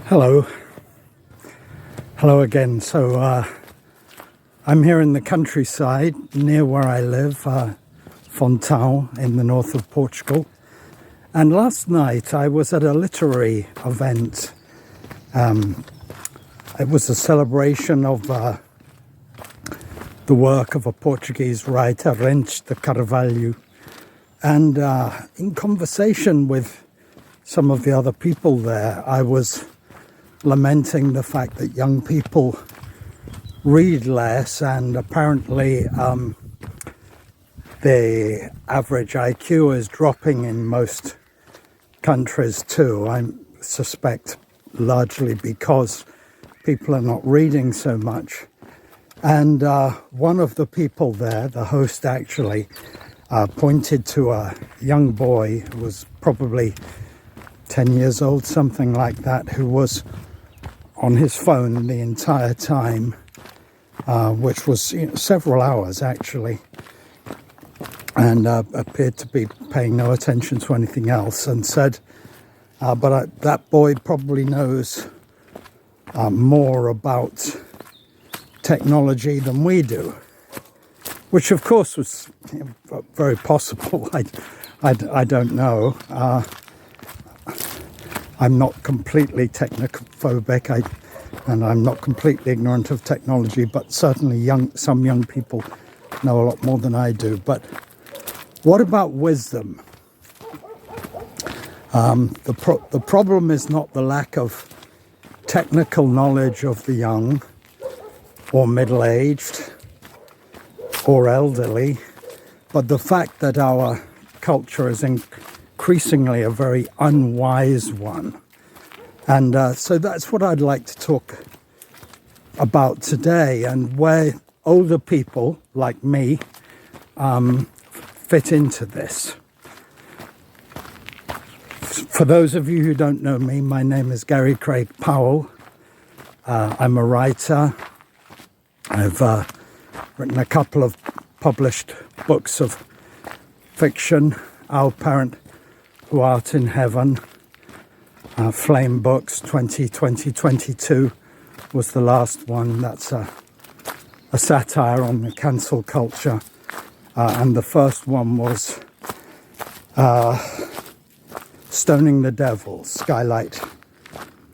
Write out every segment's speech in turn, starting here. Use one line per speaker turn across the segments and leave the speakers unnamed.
Hello again. So I'm here in the countryside near where I live, Fontão in the north of Portugal. And last night I was at a literary event. It was a celebration of the work of a Portuguese writer, Rentes de Carvalho. And in conversation with some of the other people there, I was lamenting the fact that young people read less, and apparently the average IQ is dropping in most countries too. I suspect largely because people are not reading so much. And one of the people there, the host actually, pointed to a young boy who was probably 10 years old, something like that, who was on his phone the entire time, which was several hours actually, and appeared to be paying no attention to anything else, and said, that boy probably knows more about technology than we do, which of course was very possible. I don't know. I'm not completely technophobic, and I'm not completely ignorant of technology, but certainly some young people know a lot more than I do. But what about wisdom? The problem is not the lack of technical knowledge of the young, or middle-aged, or elderly, but the fact that our culture is increasingly a very unwise one. And so that's what I'd like to talk about today, and where older people like me fit into this. For those of you who don't know me, my name is Gary Craig Powell. I'm a writer. I've written a couple of published books of fiction. Our Parent Who Art in Heaven, Flame Books 2022 was the last one. That's a satire on the cancel culture. And the first one was Stoning the Devil, Skylight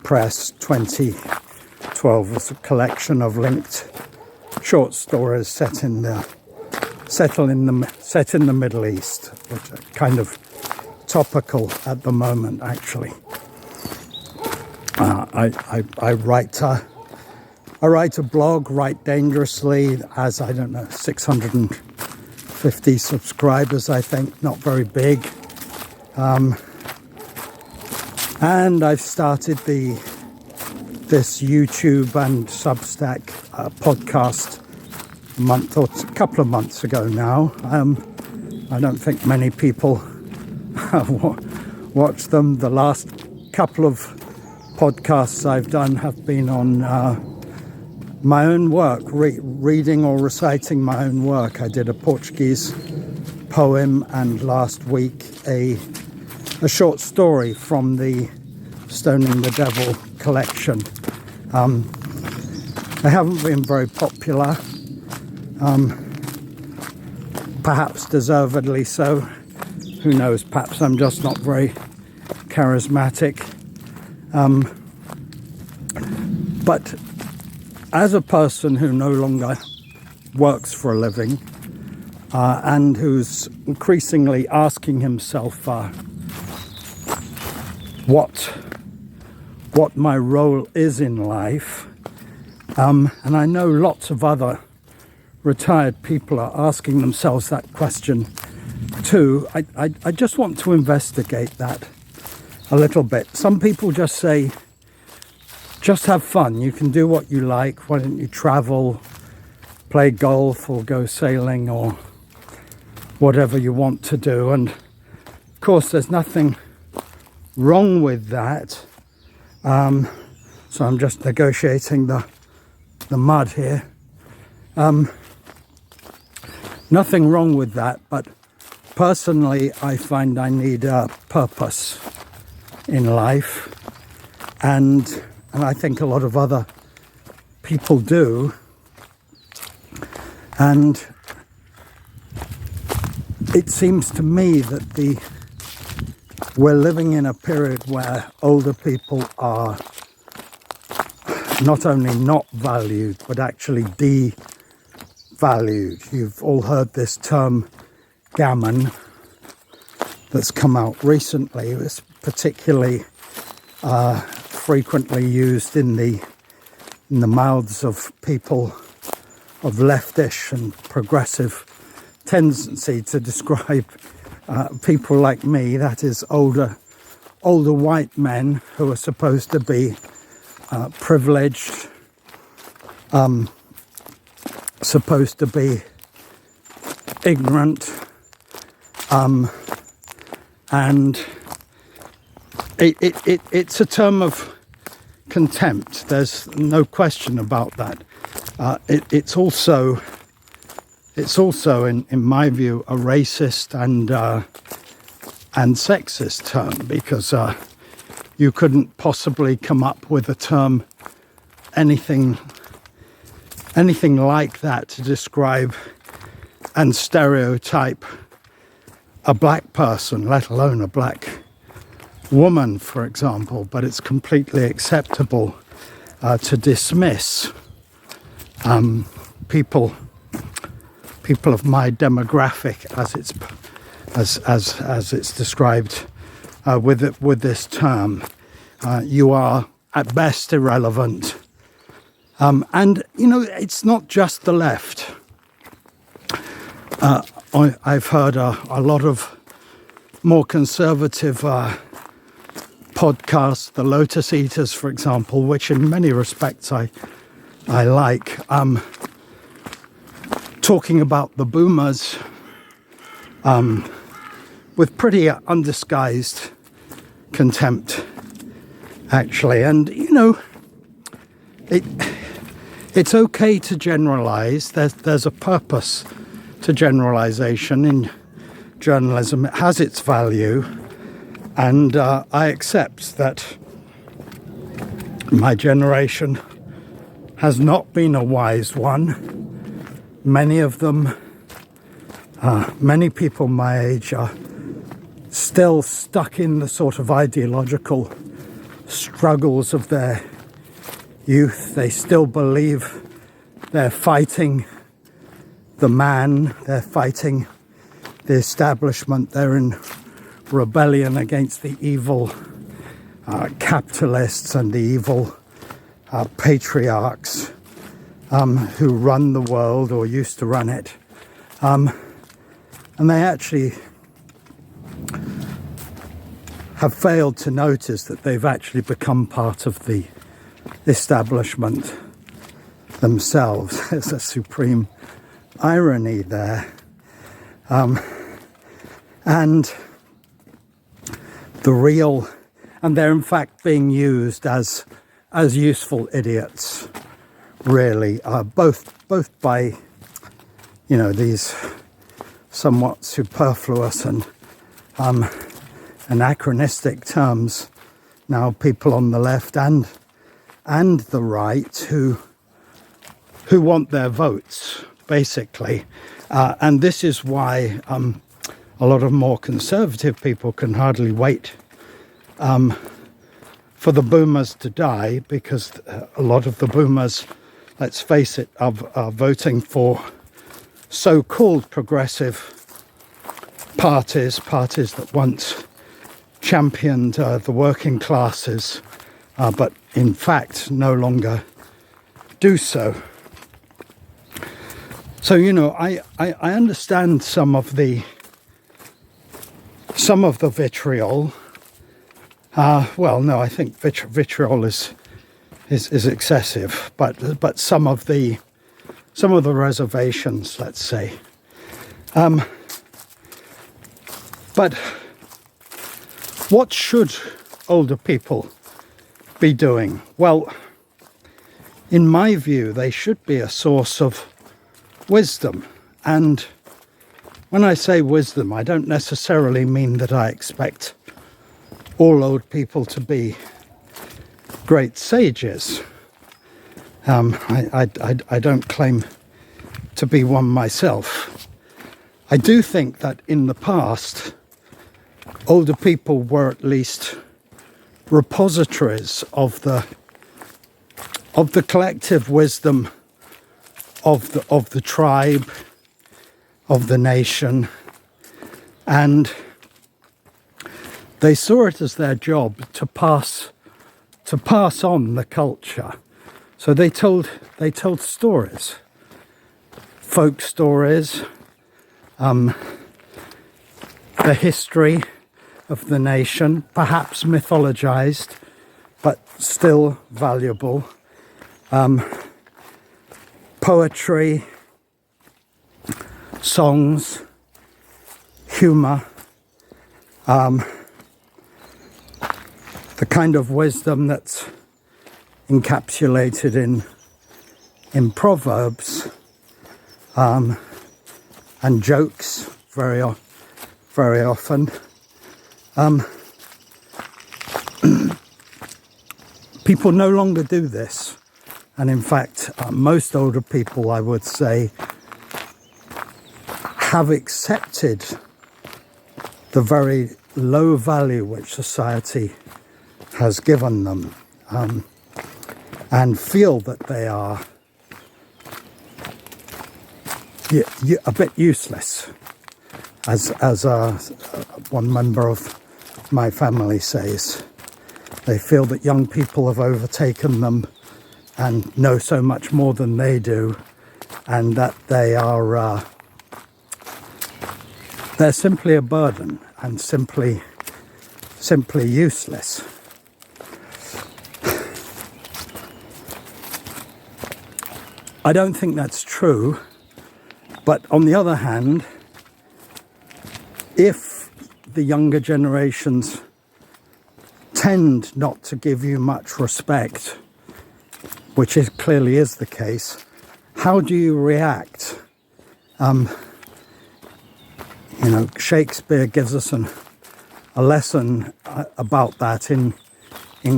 Press 2012. Was a collection of linked short stories set in the Middle East, which are kind of topical at the moment, actually. I write a blog, Write Dangerously, has 650 subscribers, I think, not very big. And I've started this YouTube and Substack podcast a couple of months ago now. I don't think many people watch them. The last couple of podcasts I've done have been on my own work, reading or reciting my own work. I did a Portuguese poem, and last week a short story from the Stoning the Devil collection. They haven't been very popular, perhaps deservedly so. Who knows, perhaps I'm just not very charismatic. But as a person who no longer works for a living, and who's increasingly asking himself what my role is in life, and I know lots of other retired people are asking themselves that question too. I just want to investigate that a little bit. Some people just say, just have fun, you can do what you like, why don't you travel, play golf or go sailing or whatever you want to do. And of course there's nothing wrong with that. So I'm just negotiating the mud here. Nothing wrong with that, but personally I find I need a purpose in life, and and I think a lot of other people do. And it seems to me that we're living in a period where older people are not only not valued, but actually devalued. You've all heard this term gammon that's come out recently. It's particularly frequently used in the mouths of people of leftish and progressive tendency to describe people like me, that is older white men who are supposed to be privileged, supposed to be ignorant, and it's a term of contempt. There's no question about that. It's also in my view a racist and sexist term, because you couldn't possibly come up with a term anything like that to describe and stereotype a black person, let alone a black woman, for example. But it's completely acceptable to dismiss people of my demographic as it's described with this term. You are at best irrelevant, and it's not just the left. I've heard a lot of more conservative podcasts, the Lotus Eaters, for example, which in many respects I like, talking about the boomers with pretty undisguised contempt, actually. And it's okay to generalize. There's a purpose to generalization in journalism. It has its value, and I accept that my generation has not been a wise one. Many of them, many people my age are still stuck in the sort of ideological struggles of their youth. They still believe they're fighting the man, they're fighting the establishment, they're in rebellion against the evil capitalists and the evil patriarchs who run the world or used to run it. And they actually have failed to notice that they've actually become part of the establishment themselves. There's a supreme irony there. And they're in fact being used as useful idiots, really, both by these somewhat superfluous and anachronistic terms. Now people on the left and the right who want their votes, basically, and this is why a lot of more conservative people can hardly wait for the boomers to die, because a lot of the boomers, let's face it, are voting for so-called progressive parties that once championed the working classes, but in fact no longer do so. So I understand some of the vitriol. Well, no, I think vitriol is excessive, but some of the reservations, let's say. But what should older people be doing? Well, in my view, they should be a source of wisdom. And when I say wisdom, I don't necessarily mean that I expect all old people to be great sages. I don't claim to be one myself. I do think that in the past, older people were at least repositories of the collective wisdom of the tribe, of the nation, and they saw it as their job to pass on the culture. So they told stories, folk stories, the history of the nation, perhaps mythologized, but still valuable. Poetry, songs, humor, the kind of wisdom that's encapsulated in proverbs, and jokes very often. People no longer do this, and in fact, most older people, I would say, have accepted the very low value which society has given them, and feel that they are a bit useless, as one member of my family says. They feel that young people have overtaken them and know so much more than they do, and that they're simply a burden and simply useless. I don't think that's true, but on the other hand, if the younger generations tend not to give you much respect, which clearly is the case, how do you react? Shakespeare gives us a lesson about that in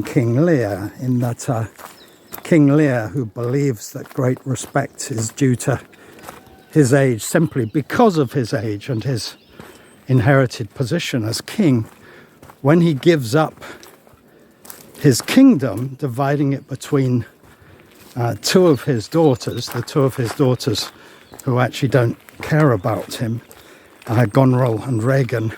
King Lear, in that King Lear, who believes that great respect is due to his age simply because of his age and his inherited position as king, when he gives up his kingdom, dividing it between two of his daughters, who actually don't care about him, Goneril and Regan,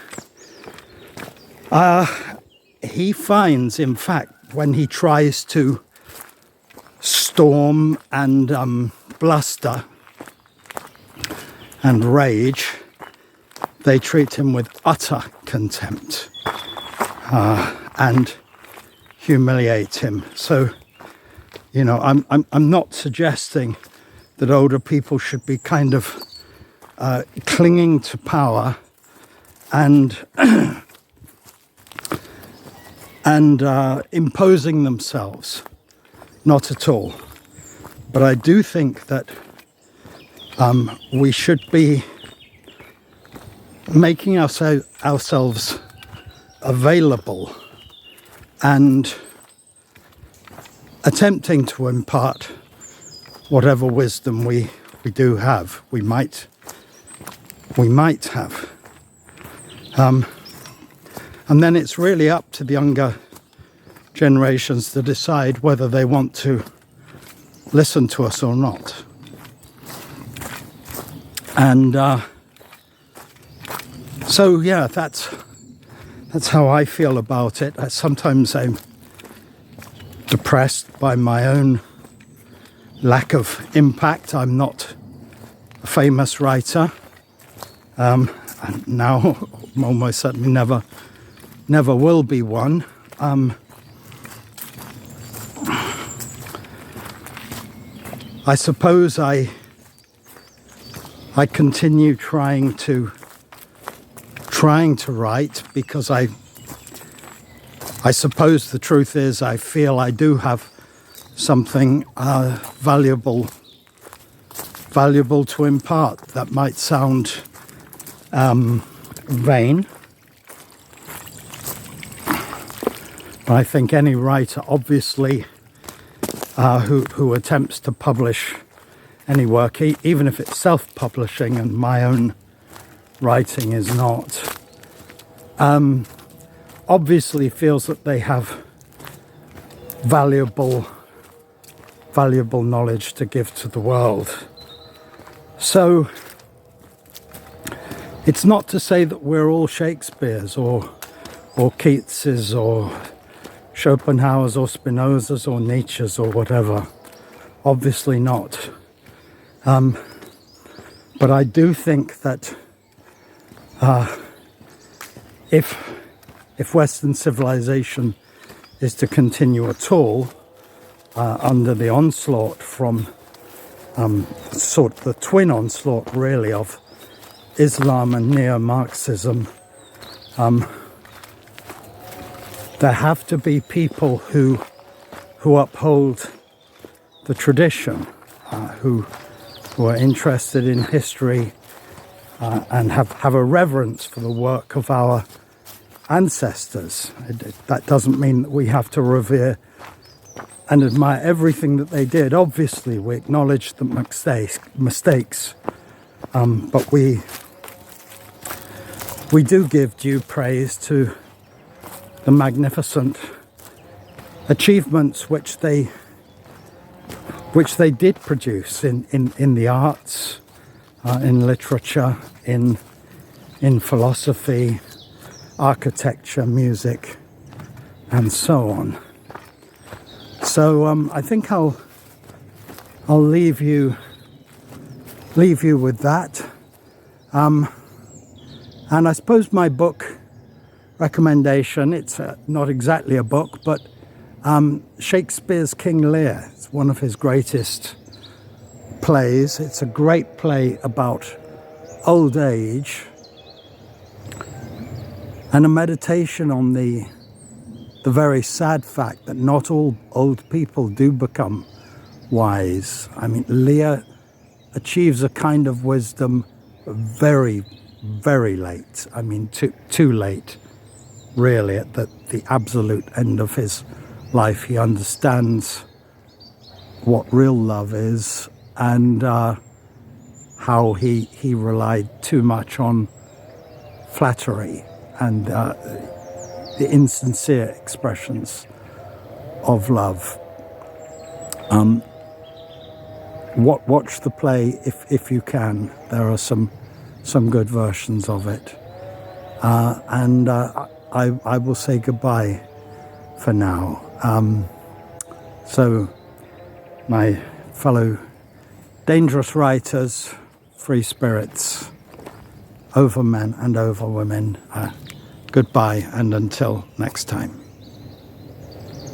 he finds, in fact, when he tries to storm and bluster and rage, they treat him with utter contempt and humiliate him. So, I'm not suggesting that older people should be kind of clinging to power and imposing themselves. Not at all. But I do think that we should be making ourselves available and attempting to impart whatever wisdom we do have, we might have. And then it's really up to the younger generations to decide whether they want to listen to us or not. And so, yeah, that's how I feel about it. Sometimes I'm depressed by my own lack of impact. I'm not a famous writer, and now almost certainly never will be one. I suppose I continue trying to write because I suppose the truth is I feel I do have something valuable to impart. That might sound vain, But I think any writer, obviously, who attempts to publish any work, even if it's self-publishing, and my own writing is not, obviously feels that they have valuable knowledge to give to the world. So it's not to say that we're all Shakespeare's or Keats's or Schopenhauer's or Spinoza's or Nietzsche's or whatever. Obviously not. But I do think that if Western civilization is to continue at all under the onslaught from sort of the twin onslaught really of Islam and neo-Marxism, there have to be people who uphold the tradition, who are interested in history and have a reverence for the work of our ancestors. That doesn't mean that we have to revere and admire everything that they did. Obviously, we acknowledge the mistakes, but we do give due praise to the magnificent achievements which they did produce in the arts, in literature, in philosophy, architecture, music, and so on. So I think I'll leave you with that. And I suppose my book recommendation, it's not exactly a book, but Shakespeare's King Lear. It's one of his greatest plays. It's a great play about old age and a meditation on the very sad fact that not all old people do become wise. I mean, Lear achieves a kind of wisdom very, very late. I mean, too late, really, at the absolute end of his life. He understands what real love is and how he relied too much on flattery and the insincere expressions of love. Watch the play if you can. There are some good versions of it. And I will say goodbye for now. So my fellow dangerous writers, free spirits, over men and over women, goodbye and until next time.